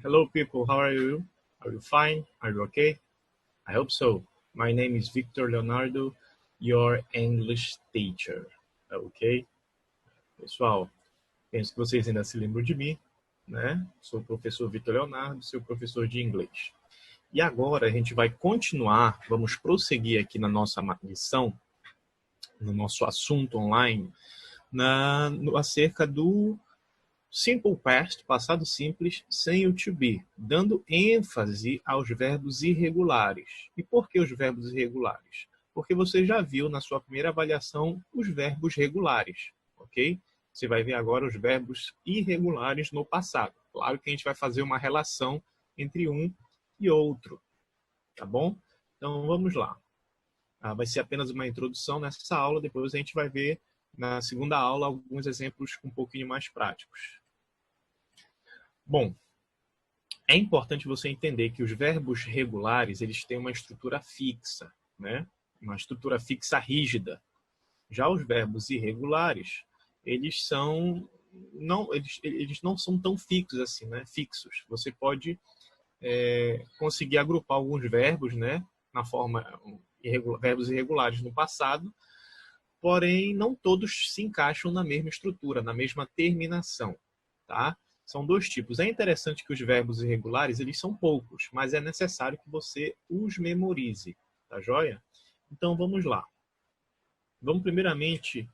Hello people, how are you? Are you fine? Are you okay? I hope so. My name is Victor Leonardo, your English teacher. Ok? Pessoal, penso que vocês ainda se lembram de mim, né? Sou o professor Victor Leonardo, seu professor de inglês. E agora a gente vai continuar, vamos prosseguir aqui na nossa lição, no nosso assunto online, acerca do Simple Past, passado simples, sem o to be, dando ênfase aos verbos irregulares. E por que os verbos irregulares? Porque você já viu na sua primeira avaliação os verbos regulares, ok? Você vai ver agora os verbos irregulares no passado. Claro que a gente vai fazer uma relação entre um e outro, tá bom? Então vamos lá. Vai ser apenas uma introdução nessa aula, depois a gente vai ver na segunda aula alguns exemplos um pouquinho mais práticos. Bom, é importante você entender que os verbos regulares, eles têm uma estrutura fixa, né? Uma estrutura fixa rígida. Já os verbos irregulares, eles não são tão fixos assim, né? Fixos. Você pode conseguir agrupar alguns verbos, né? Na forma verbos irregulares no passado, porém não todos se encaixam na mesma estrutura, na mesma terminação, tá? São dois tipos. É interessante que os verbos irregulares, eles são poucos, mas é necessário que você os memorize, tá joia? Então vamos lá. Vamos primeiramente,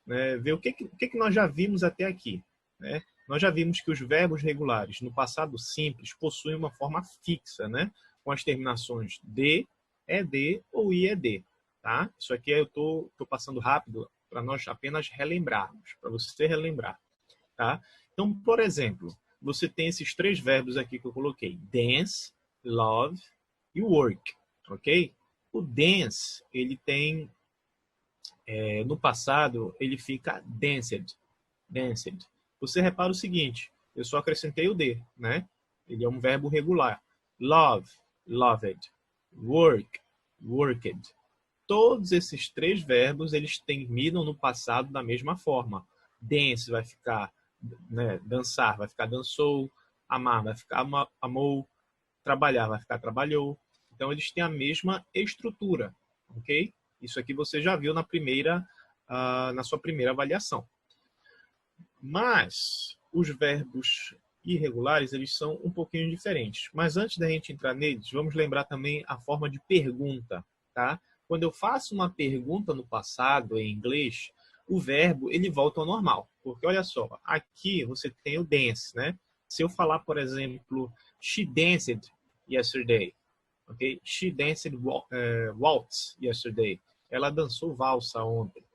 né, ver o que nós já vimos até aqui, né? Nós já vimos que os verbos regulares no passado simples possuem uma forma fixa, né? Com as terminações de, ed ou ied. Tá? Isso aqui eu estou passando rápido para nós apenas relembrarmos, para você relembrar. Tá? Então, por exemplo, você tem esses três verbos aqui que eu coloquei. Dance, love e work. Ok? O dance, ele tem, no passado, ele fica danced. Danced. Você repara o seguinte, eu só acrescentei o D, né? Ele é um verbo regular. Love, loved. Work, worked. Todos esses três verbos, eles terminam no passado da mesma forma. Dance vai ficar, né, dançar, vai ficar dançou. Amar vai ficar amou. Trabalhar vai ficar trabalhou. Então, eles têm a mesma estrutura, ok? Isso aqui você já viu na sua primeira avaliação. Mas os verbos irregulares, eles são um pouquinho diferentes. Mas antes da gente entrar neles, vamos lembrar também a forma de pergunta, tá? Quando eu faço uma pergunta no passado, em inglês, o verbo ele volta ao normal. Porque, olha só, aqui você tem o dance, né? Se eu falar, por exemplo, she danced yesterday, ok? She danced waltz yesterday. Ela dançou valsa ontem,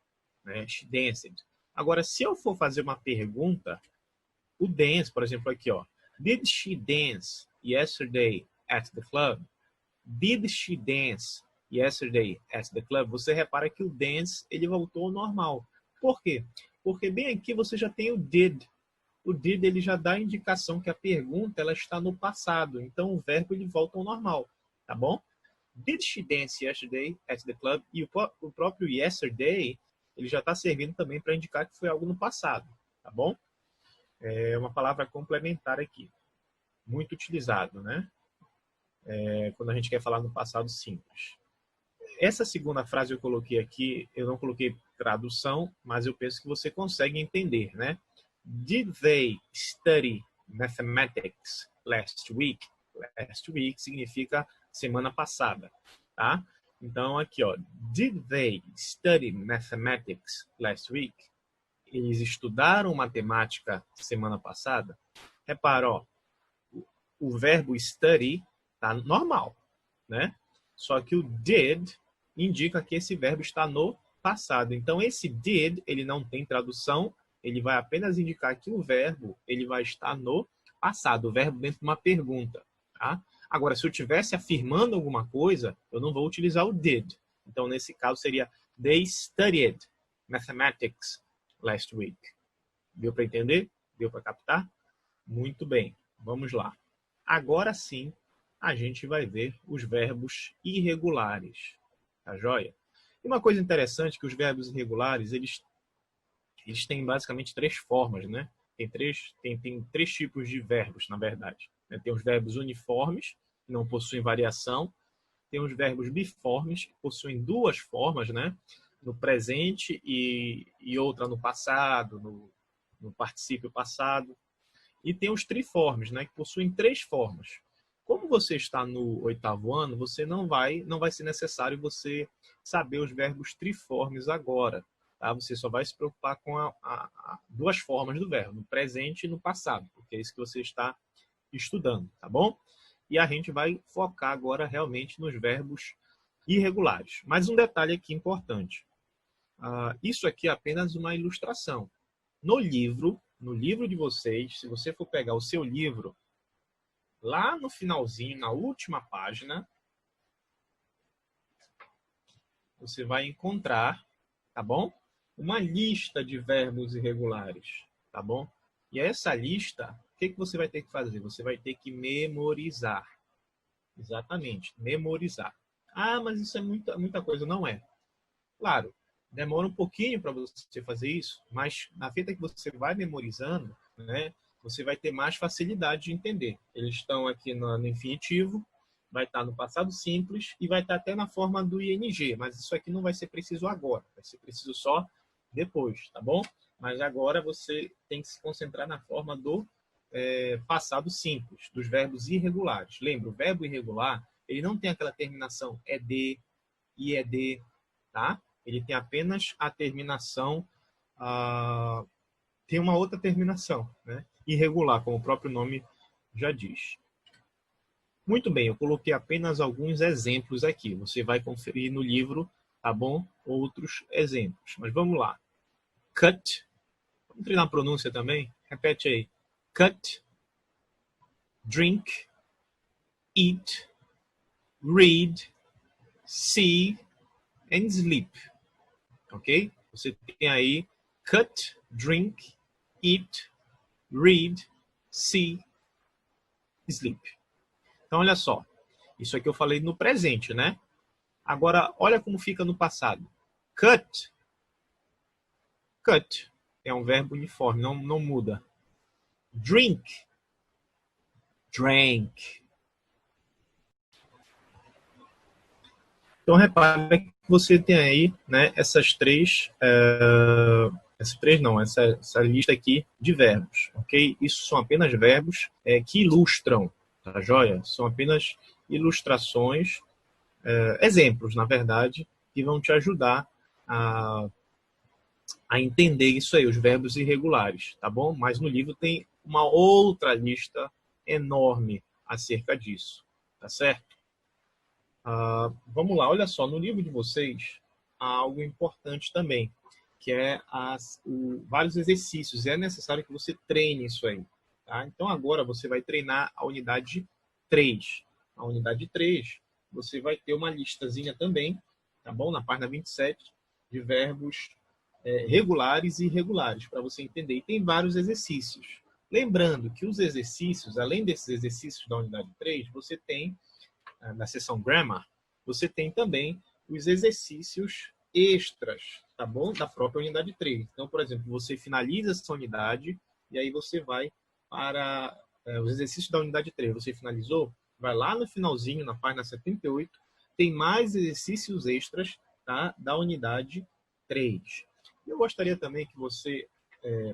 né? She danced. Agora, se eu for fazer uma pergunta, o dance, por exemplo, aqui, ó. Did she dance yesterday at the club? Did she dance yesterday at the club? Você repara que o dance, ele voltou ao normal. Por quê? Porque bem aqui você já tem o did. O did, ele já dá a indicação que a pergunta, ela está no passado. Então, o verbo, ele volta ao normal. Tá bom? Did she dance yesterday at the club? E o próprio yesterday, ele já está servindo também para indicar que foi algo no passado. Tá bom? É uma palavra complementar aqui. Muito utilizado, né? Quando a gente quer falar no passado simples. Essa segunda frase eu coloquei aqui, eu não coloquei tradução, mas eu penso que você consegue entender, né? Did they study mathematics last week? Last week significa semana passada, tá? Então aqui, ó, did they study mathematics last week? Eles estudaram matemática semana passada? Repara, ó, o verbo study tá normal, né? Só que o did indica que esse verbo está no passado. Então, esse did, ele não tem tradução, ele vai apenas indicar que o verbo, ele vai estar no passado, o verbo dentro de uma pergunta, tá? Agora, se eu estivesse afirmando alguma coisa, eu não vou utilizar o did. Então, nesse caso, seria they studied mathematics last week. Deu para entender? Deu para captar? Muito bem, vamos lá. Agora sim, a gente vai ver os verbos irregulares. Tá joia? E uma coisa interessante é que os verbos irregulares, eles têm basicamente três formas, né? Tem três tipos de verbos, na verdade. né? Tem os verbos uniformes, que não possuem variação. Tem os verbos biformes, que possuem duas formas, né? No presente e outra no passado, no particípio passado. E tem os triformes, né? Que possuem três formas. Como você está no 8º ano, não vai ser necessário você saber os verbos triformes agora. Tá? Você só vai se preocupar com duas formas do verbo, no presente e no passado, porque é isso que você está estudando, tá bom? E a gente vai focar agora realmente nos verbos irregulares. Mas um detalhe aqui importante. Isso aqui é apenas uma ilustração. No livro de vocês, se você for pegar o seu livro, lá no finalzinho, na última página, você vai encontrar, tá bom? Uma lista de verbos irregulares, tá bom? E essa lista, o que você vai ter que fazer? Você vai ter que memorizar. Exatamente, memorizar. Mas isso é muita coisa. Não é. Claro, demora um pouquinho para você fazer isso, mas na feita que você vai memorizando, né, você vai ter mais facilidade de entender. Eles estão aqui no infinitivo, vai estar no passado simples e vai estar até na forma do ing, mas isso aqui não vai ser preciso agora, vai ser preciso só depois, tá bom? Mas agora você tem que se concentrar na forma do passado simples, dos verbos irregulares. Lembra, o verbo irregular, ele não tem aquela terminação ed, ied, tá? Ele tem apenas a terminação, tem uma outra terminação, né? Irregular, como o próprio nome já diz. Muito bem, eu coloquei apenas alguns exemplos aqui. Você vai conferir no livro, tá bom? Outros exemplos. Mas vamos lá. Cut. Vamos treinar a pronúncia também? Repete aí. Cut, drink, eat, read, see and sleep. Ok? Você tem aí cut, drink, eat, read, see, sleep. Então, olha só. Isso aqui eu falei no presente, né? Agora, olha como fica no passado. Cut. Cut é um verbo uniforme, não muda. Drink. Drank. Então, repare que você tem aí, né, essa lista aqui de verbos, ok? Isso são apenas verbos que ilustram, tá joia? São apenas ilustrações, exemplos, na verdade, que vão te ajudar a entender isso aí, os verbos irregulares, tá bom? Mas no livro tem uma outra lista enorme acerca disso, tá certo? Vamos lá, olha só, no livro de vocês há algo importante também, que é vários exercícios. É necessário que você treine isso aí. Tá? Então agora você vai treinar a unidade 3. A unidade 3, você vai ter uma listazinha também, tá bom? Na página 27, de verbos regulares e irregulares, para você entender. E tem vários exercícios. Lembrando que os exercícios, além desses exercícios da unidade 3, você tem na seção Grammar, você tem também os exercícios extras, tá bom? Da própria unidade 3. Então, por exemplo, você finaliza essa unidade e aí você vai para os exercícios da unidade 3. Você finalizou? Vai lá no finalzinho, na página 78, tem mais exercícios extras, tá? Da unidade 3. Eu gostaria também que você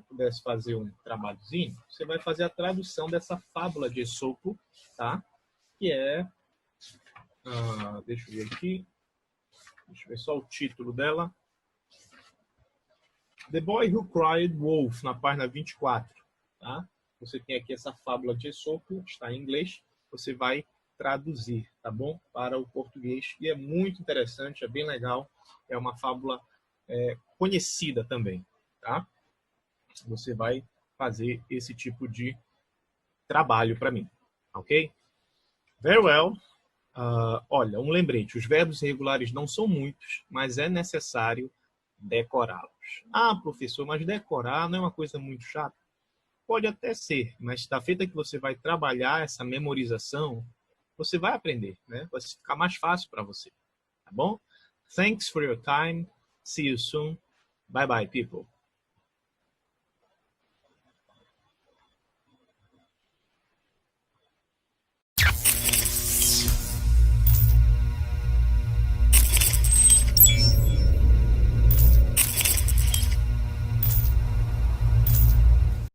pudesse fazer um trabalhozinho. Você vai fazer a tradução dessa fábula de Esopo, tá? Que é deixa eu ver aqui. Deixa eu ver só o título dela. The Boy Who Cried Wolf, na página 24. Tá? Você tem aqui essa fábula de Esopo, está em inglês. Você vai traduzir, tá bom? Para o português. E é muito interessante, é bem legal. É uma fábula conhecida também, tá? Você vai fazer esse tipo de trabalho para mim, ok? Very well. Olha, um lembrete, os verbos irregulares não são muitos, mas é necessário decorá-los. Professor, mas decorar não é uma coisa muito chata? Pode até ser, mas da feita que você vai trabalhar essa memorização, você vai aprender, né? Vai ficar mais fácil para você, tá bom? Thanks for your time. See you soon. Bye bye, people.